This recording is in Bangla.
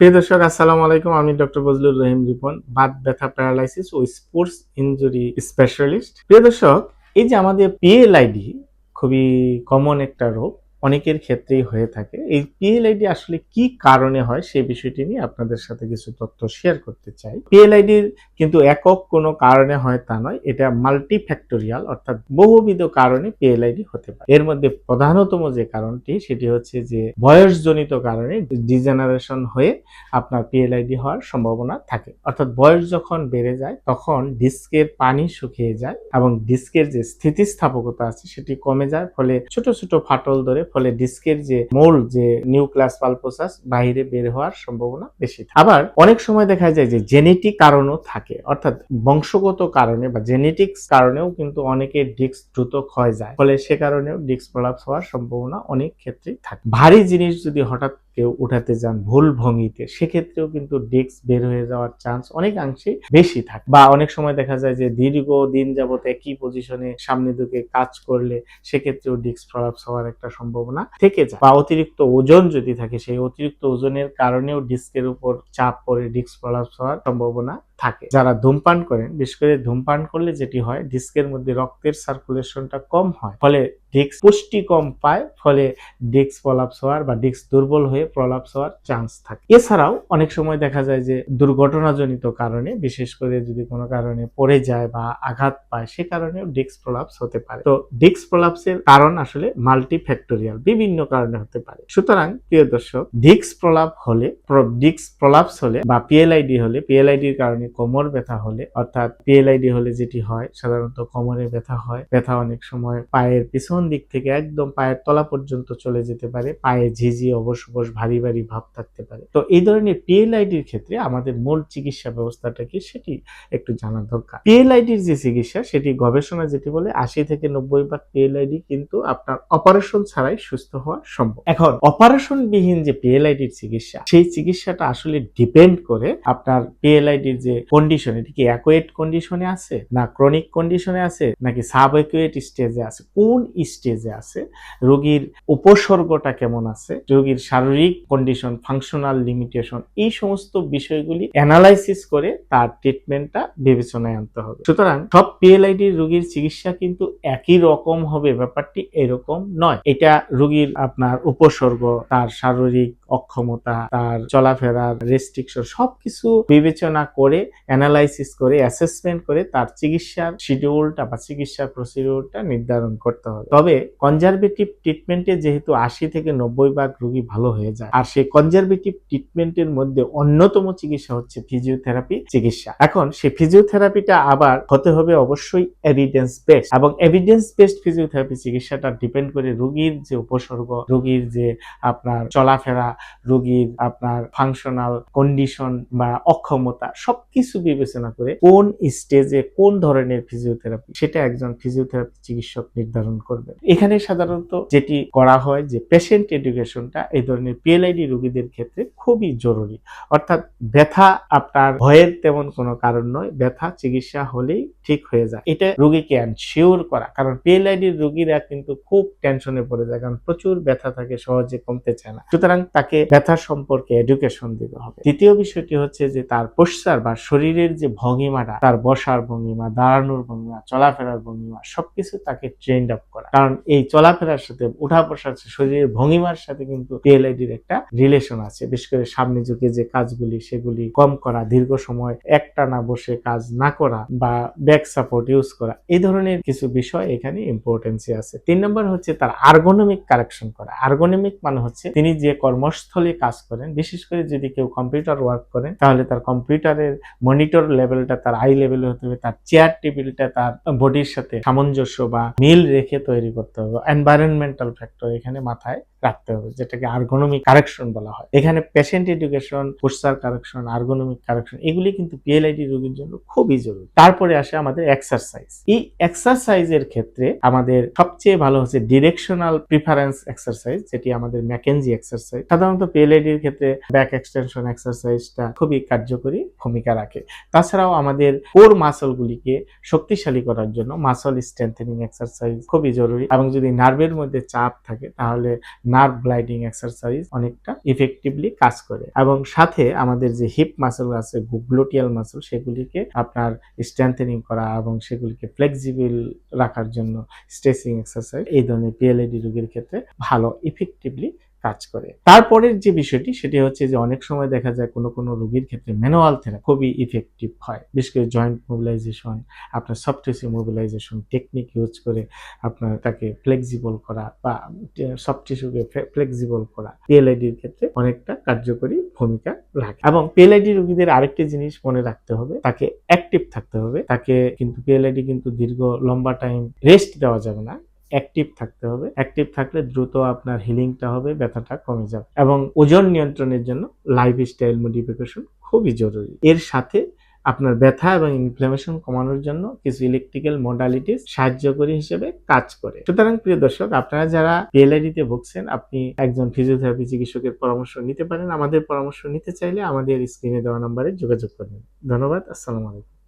প্রিয় দর্শক, আসসালামু আলাইকুম। আমি ডক্টর বজলুর রহিম রিপন, বাত ব্যথা, প্যারালাইসিস ও স্পোর্টস ইনজুরি স্পেশালিস্ট। প্রিয় দর্শক, এই যে আমাদের পিএলআইডি খুবই কমন একটা রোগ, অনেকের ক্ষেত্রেই হয়ে থাকে। এই পিএলআইডি আসলে কি কারণে হয় সেই বিষয়টি নিয়ে আপনাদের সাথে কিছু তথ্য শেয়ার করতে চাই। পিএলআইডির কিন্তু একক কোনো কারণে হয় তা নয়, এটা মাল্টিফ্যাক্টোরিয়াল, অর্থাৎ বহুবিধ কারণে পিএলআইডি হতে পারে। এর মধ্যে প্রধানতম যে কারণটি সেটি হচ্ছে যে বয়সজনিত কারণে ডিজেনারেশন হয়ে আপনার পিএলআইডি হওয়ার সম্ভাবনা থাকে। অর্থাৎ বয়স যখন বেড়ে যায় তখন ডিস্কের পানি শুকিয়ে যায় এবং ডিস্কের যে স্থিতিস্থাপকতা আছে সেটি কমে যায়, ফলে ছোট ছোট ফাটল ধরে, ফলে ডিস্কের যে মূল যে নিউক্লিয়াস পালপোসাস বাইরে বের হওয়ার সম্ভাবনা বেশি থাকে। আবার অনেক সময় দেখা যায় যে জেনেটিক কারণও থাকে, অর্থাৎ বংশগত কারণে বা জেনেটিক্স কারণেও কিন্তু অনেকের ডিস্ক দ্রুত ক্ষয় যায়, ফলে সে কারণেও ডিস্ক প্রলাপস হওয়ার সম্ভাবনা অনেক ক্ষেত্রেই থাকে। ভারী জিনিস যদি হঠাৎ কেউ উঠাতে যান ভুল ভঙ্গিতে, সেক্ষেত্রেও কিন্তু ডিস্ক বের হয়ে যাওয়ার চান্স অনেকাংশেই বেশি থাকে। বা অনেক সময় দেখা যায় যে দীর্ঘ দিন যাবত একই পজিশনে সামনে দিকে কাজ করলে সেক্ষেত্রেও ডিস্ক প্রলাপস হওয়ার একটা সম্ভাবনা থেকে যায়। বা অতিরিক্ত ওজন যদি থাকে, সেই অতিরিক্ত ওজনের কারণেও ডিস্কের উপর চাপ পড়ে ডিস্ক প্রলাপস হওয়ার সম্ভাবনা থাকে। যারা ধূমপান করেন, বিশেষ করে ধূমপান করলে যেটি হয়, ডিস্কের মধ্যে রক্তের সার্কুলেশনটা কম হয়, ফলে ডিস্ক পুষ্টি কম পায়, ফলে ডিস্ক প্রলাপস হওয়ার বা ডিস্ক দুর্বল হয়ে প্রলাপস হওয়ার চান্স থাকে। এছাড়াও অনেক সময় দেখা যায় যে দুর্ঘটনাজনিত কারণে, বিশেষ করে যদি কোনো কারণে পড়ে যায় বা আঘাত পায়, সে কারণেও ডিস্ক প্রলাপস হতে পারে। তো ডিস্ক প্রলাপসের কারণ আসলে মাল্টিফ্যাক্টোরিয়াল, বিভিন্ন কারণে হতে পারে। সুতরাং প্রিয় দর্শক, ডিস্ক প্রলাপস হলে বা পিএলআইডি হলে, পিএলআইডির কারণে কোমর ব্যথা হলে, অর্থাৎ পিএলআইডি হলে যেটি হয় সাধারণত কোমরে ব্যথা হয়। ব্যথা অনেক সময় পায়ের পিছন দিক থেকে একদম পায়ের তলা পর্যন্ত চলে যেতে পারে, পায়ে ঝিঝি, অবশ অবশ, ভারী ভারী ভাব থাকতে পারে। তো এই ধরনের পিএলআইডির ক্ষেত্রে আমাদের মূল চিকিৎসা ব্যবস্থাটা কি সেটি একটু জানা দরকার। পিএলআইডির যে চিকিৎসা, সেটি গবেষণা যেটি বলে 80 থেকে 90% পিএলআইডি কিন্তু আপনার অপারেশন ছাড়াই সুস্থ হওয়া সম্ভব। এখন অপারেশন বিহীন যে পিএলআইডির চিকিৎসা, সেই চিকিৎসাটা আসলে ডিপেন্ড করে আপনার পিএলআইডির যে কন্ডিশন, এটি কি অ্যাকুয়েট কন্ডিশনে আছে, না ক্রনিক কন্ডিশনে আছে, নাকি সাব অ্যাকুয়েট স্টেজে আছে, কোন স্টেজে আছে, রোগীর উপসর্গটা কেমন আছে, রোগীর শারীরিক কন্ডিশন, ফাংশনাল লিমিটেশন, এই সমস্ত বিষয়গুলি অ্যানালাইসিস করে তার ট্রিটমেন্টটা বিবেচনায় আনতে হবে। সুতরাং সব পিএলআইডি রোগীর চিকিৎসা কিন্তু একই রকম হবে, ব্যাপারটি এরকম নয়। এটা রোগীর আপনার উপসর্গ, তার শারীরিক অক্ষমতা, তার চলাফেরার রেস্ট্রিকশন, সবকিছু বিবেচনা করে, অ্যানালাইসিস করে, অ্যাসেসমেন্ট করে তার চিকিৎসার শিডিউলটা বা চিকিৎসার প্রসিডিউরটা নির্ধারণ করতে হবে। তবে কনজারভেটিভ ট্রিটমেন্টে যেহেতু 80 থেকে 90% রোগী ভালো হয়ে যায়, আর সেই কনজারভেটিভ ট্রিটমেন্টের মধ্যে অন্যতম চিকিৎসা হচ্ছে ফিজিওথেরাপি চিকিৎসা। এখন সেই ফিজিওথেরাপিটা আবার হতে হবে অবশ্যই এভিডেন্স বেসড, এবং এভিডেন্স বেসড ফিজিওথেরাপি চিকিৎসাটা ডিপেন্ড করে রোগীর যে উপসর্গ, রোগীর যে আপনার চলাফেরা, রোগীর আপনার ফাংশনাল কন্ডিশন বা অক্ষমতা, সবকিছু বিবেচনা করে কোন স্টেজে কোন ধরনের ফিজিওথেরাপি, সেটা একজন ফিজিওথেরাপি চিকিৎসক নির্ধারণ করবেন। এখানে সাধারণত যেটি করা হয় যে পেশেন্ট এডুকেশনটা এই ধরনের পিএলআইডি রোগীদের ক্ষেত্রে খুবই জরুরি। অর্থাৎ ব্যথা আপনার ভয়ের তেমন কোনো কারণ নয়, ব্যথা চিকিৎসা হলেই ঠিক হয়ে যায়, এটা রোগীকে এনশিওর করা। কারণ পিএলআইডি রোগীরা কিন্তু খুব টেনশনে পড়ে যায়, কারণ প্রচুর ব্যথা থাকে, সহজে কমতে চায় না। সুতরাং তাকে ব্যথা সম্পর্কে এডুকেশন দিতে হবে। দ্বিতীয় বিষয়টি হচ্ছে যে তার পোশ্চার বা শরীরের যে ভঙ্গিমাটা, তার বসার ভঙ্গিমা, দাঁড়ানোর ভঙ্গিমা, চলাফেরার ভঙ্গিমা, সবকিছু তাকে ট্রেন্ড আপ করা। কারণ এই চলাফেরার সাথে, উঠা বসার শরীরের ভঙ্গিমার সাথে কিন্তু পিএলআইডির একটা রিলেশন আছে। বিশেষ করে সামনে ঝুঁকে যে কাজগুলি, সেগুলি কম করা, দীর্ঘ সময় একটানা বসে কাজ না করা, বা ব্যাক সাপোর্ট ইউজ করা, এই ধরনের কিছু বিষয় এখানে ইম্পর্টেন্সি আছে। 3 নম্বর হচ্ছে তার আর্গোনমিক কারেকশন করা। আর্গোনমিক মানে হচ্ছে তিনি যে কর্মস্থলে কাজ করেন, বিশেষ করে যদি কেউ কম্পিউটার ওয়ার্ক করেন, তাহলে তার কম্পিউটারের মনিটর লেভেলটা তার আই লেভেলে হতে হবে, তার চেয়ার টেবিলটা তার বডির সাথে সামঞ্জস্য বা মিল রেখে তৈরি করতে হবে। এনভায়রনমেন্টাল ফ্যাক্টর এখানে মাথায় রাখতে হবে, যেটাকে আর্গোনমিক কারেকশন বলা হয়। এখানে patient education, posture correction, ergonomic correction, এগুলি কিন্তু পিএলআইডি রোগীর জন্য খুবই জরুরি। তারপরে আসে আমাদের এক্সারসাইজ। এই এক্সারসাইজের ক্ষেত্রে আমাদের সবচেয়ে ভালো হচ্ছে ডিরেকশনাল প্রিফারেন্স এক্সারসাইজ, যেটি আমাদের ম্যাকেনজি এক্সারসাইজ। সাধারণত পিএলআইডির ক্ষেত্রে ব্যাক এক্সটেনশন এক্সারসাইজটা খুবই কার্যকরী ভূমিকা রাখে। তাছাড়াও আমাদের কোর মাসলগুলিকে শক্তিশালী করার জন্য মাসল স্ট্রেংথেনিং এক্সারসাইজ খুবই জরুরি, এবং যদি নার্ভের মধ্যে চাপ থাকে তাহলে নার্ভ গ্লাইডিং এক্সারসাইজ অনেকটা ইফেক্টিভলি কাজ করে। এবং সাথে আমাদের যে হিপ মাসল আছে, গ্লুটিয়াল মাসল, সেগুলিকে আপনার স্ট্রেংথেনিং করা এবং সেগুলিকে ফ্লেক্সিবল রাখার জন্য স্ট্রেচিং এক্সারসাইজ এই ধরনের পিএলআইডি রোগীর ক্ষেত্রে ভালো ইফেক্টিভলি কাজ করে। তারপরের যে বিষয়টি সেটি হচ্ছে যে অনেক সময় দেখা যায় কোনো রোগীর ক্ষেত্রে ম্যানুয়াল থেরাপি খুবই ইফেক্টিভ হয়, বিশেষ করে জয়েন্ট মোবিলাইজেশন, আপনার soft tissue mobilisation technique use করে আপনার তাকে ফ্লেক্সিবল করা বা সফট টিস্যুকে ফ্লেক্সিবল করা পিএলআইডির ক্ষেত্রে অনেকটা কার্যকরী ভূমিকা রাখে। এবং পিএলআইডি রোগীদের আরেকটি জিনিস মনে রাখতে হবে, তাকে অ্যাক্টিভ থাকতে হবে। তাকে কিন্তু পিএলআইডি কিন্তু দীর্ঘ লম্বা টাইম রেস্ট দেওয়া যাবে না, অ্যাক্টিভ থাকতে হবে। অ্যাক্টিভ থাকলে দ্রুত আপনার হিলিংটা হবে, ব্যথাটা কমে যাবে। এবং ওজন নিয়ন্ত্রণের জন্য লাইফস্টাইল মডিফিকেশন খুবই জরুরি। এর সাথে আপনার ব্যথা এবং ইনফ্লামেশন কমানোর জন্য কিছু ইলেকট্রিক্যাল মডালিটিস সাহায্যকারী হিসেবে কাজ করে। সুতরাং প্রিয় দর্শক, আপনারা যারা পিএলআইডি তে ভুগছেন, আপনি একজন ফিজিওথেরাপি চিকিৎসকের পরামর্শ নিতে পারেন। আমাদের পরামর্শ নিতে চাইলে আমাদের স্ক্রিনে দেওয়া নম্বরে যোগাযোগ করবেন। ধন্যবাদ। আসসালামু আলাইকুম।